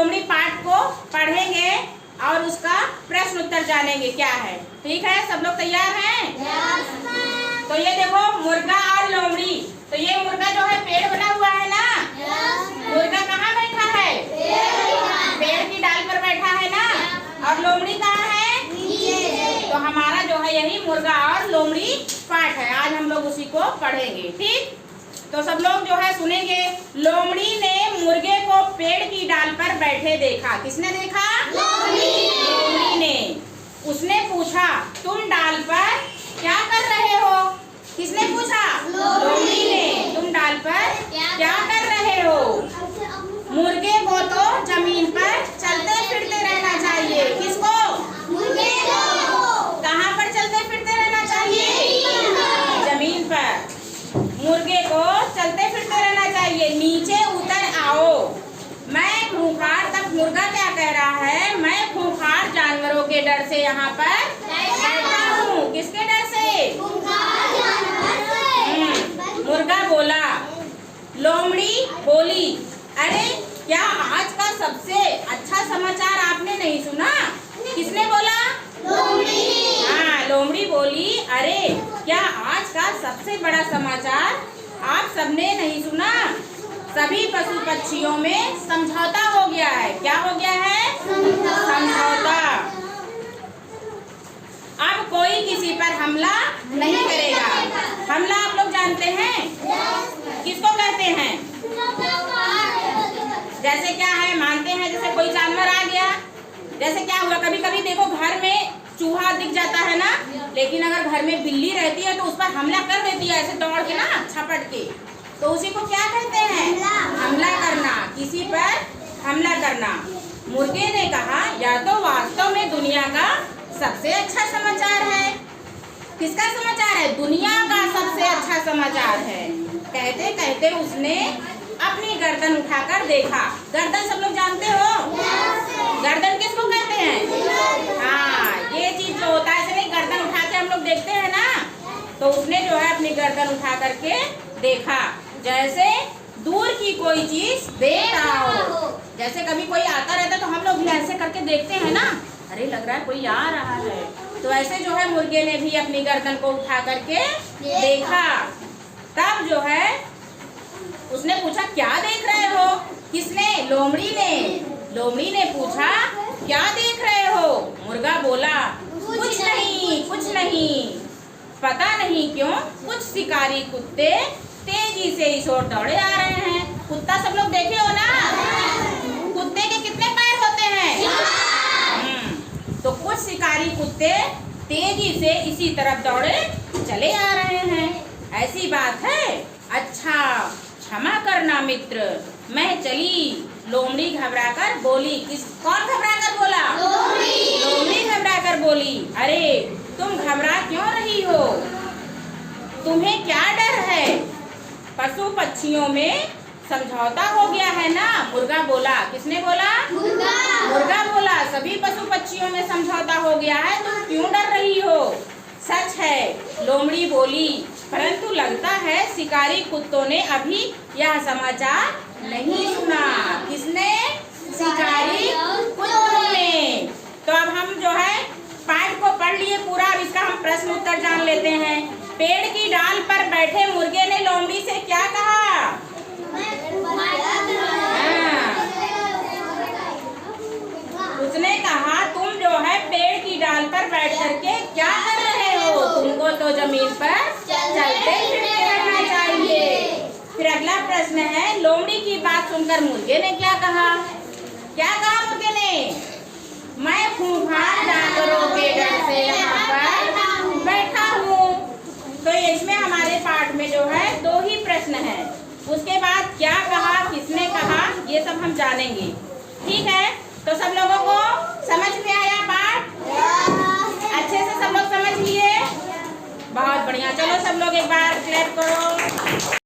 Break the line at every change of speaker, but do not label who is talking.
लोमड़ी पाठ को पढ़ेंगे और उसका प्रश्न उत्तर जानेंगे क्या है। ठीक है, सब लोग तैयार हैं? तो ये देखो मुर्गा और लोमड़ी। तो ये मुर्गा जो है पेड़ बना हुआ है ना। मुर्गा कहाँ बैठा है? पेड़ की डाल पर बैठा है ना। और लोमड़ी कहाँ है? तो हमारा जो है यही मुर्गा और लोमड़ी पाठ है। आज हम लोग उसी को पढ़ेंगे। ठीक, तो सब लोग जो है सुनेंगे। लोमड़ी ने मुर्गे को पेड़ की डाल पर बैठे देखा। किसने देखा? लोमड़ी ने। उसने पूछा, तुम डाल पर क्या कर रहे हो? किसने पूछा? लोमड़ी ने। तुम डाल पर क्या कर रहे हो? मुर्गे को तो जमीन पर चलते फिरते रहना चाहिए। किसको? मुर्गे को। कहाँ पर चलते फिरते रहना चाहिए? जमीन पर। मुर्गे को चलते फिरते रहना चाहिए। नीचे उतर आओ। मैं खूंखार। तब मुर्गा क्या कह रहा है? मैं खूंखार जानवरों के डर से यहाँ पर बैठा हूँ। किसके डर से? मुर्गा बोला। लोमड़ी बोली, अरे क्या आज का सबसे अच्छा समाचार आपने नहीं सुना? किसने बोला? लोमड़ी। हाँ, लोमड़ी बोली, अरे क्या आज का सबसे बड़ा समाचार आप सबने नहीं सुना? सभी पशु पक्षियों में समझौता हो गया है। क्या हो गया है? समझौता। अब कोई किसी पर हमला नहीं करेगा। हमला आप लोग जानते हैं किसको कहते हैं? जैसे क्या है, मानते हैं जैसे कोई जानवर आ गया। जैसे क्या हुआ, कभी कभी देखो घर में चूहा दिख जाता है ना, लेकिन अगर घर में बिल्ली रहती है तो उस पर हमला कर देती है ऐसे दौड़ के ना, छपट के। तो उसी को क्या कहते हैं? हमला करना। किसी पर हमला करना। मुर्गे ने कहा, या तो वास्तव में दुनिया का सबसे अच्छा समाचार है। किसका समाचार है? दुनिया का सबसे अच्छा समाचार है। कहते कहते उसने अपनी गर्दन उठाकर देखा। गर्दन सब लोग जानते हो? गर्दन किसको कहते हैं? हाँ, ये चीज जो होता है, ऐसे नहीं गर्दन उठा के हम लोग देखते हैं ना। तो उसने जो है अपनी गर्दन उठा करके देखा, जैसे दूर की कोई चीज देख रहा हो। जैसे कभी कोई आता रहता तो हम लोग भी ऐसे करके देखते हैं ना, अरे लग रहा है कोई आ रहा है। तो ऐसे जो है मुर्गे ने भी अपनी गर्दन को उठा करके देखा। तब जो है उसने पूछा, क्या देख रहे हो? किसने? लोमड़ी ने। लोमड़ी ने पूछा, क्या देख रहे हो? मुर्गा बोला, कुछ नहीं, कुछ नहीं। पता नहीं क्यों कुछ शिकारी कुत्ते तेजी से इस ओर दौड़े आ रहे हैं। कुत्ता सब लोग देखे हो ना? कुत्ते के कितने पैर होते हैं? तो कुछ शिकारी कुत्ते तेजी से इसी तरफ दौड़े चले आ रहे हैं। ऐसी बात है? अच्छा, क्षमा करना मित्र, मैं चली। लोमड़ी घबराकर बोली। कौन घबराकर बोला? लोमड़ी घबराकर बोली, अरे तुम घबरा क्यों रही हो? तुम्हें क्या डर है? पशु पक्षियों में समझौता हो गया है ना। मुर्गा बोला। किसने बोला? मुर्गा बोला, सभी पशु पक्षियों में समझौता हो गया है, तुम क्यों डर रही हो? सच है, लोमड़ी बोली, परंतु लगता है शिकारी कुत्तों ने अभी यह समाचार नहीं सुना। किसने? शिकारी कुत्तों ने। तो अब हम जो है पाठ को पढ़ लिए पूरा। अब इसका हम प्रश्न उत्तर जान लेते हैं। पेड़ की डाल पर बैठे मुर्गे ने लोमड़ी से क्या कहा? उसने कहा, तुम जो है पेड़ की डाल पर बैठ करके क्या कर रहे हो? तुमको तो जमीन पर चलते फिरते रहना चाहिए। फिर अगला प्रश्न है, लोमड़ी की बात सुनकर मुर्गे ने क्या कहा? क्या कहा मुर्गे ने? मैं खूंखार जानवरों के डर से यहाँ पर बैठा हूँ। तो इसमें हमारे पाठ में जो है 2 ही प्रश्न है। उसके बाद क्या कहा, किसने कहा, ये सब हम जानेंगे। ठीक है, तो सब लोगों को समझ में आया पाठ? अच्छे से सब लोग समझ लिए? बहुत बढ़िया। चलो सब लोग एक बार क्लैप करो।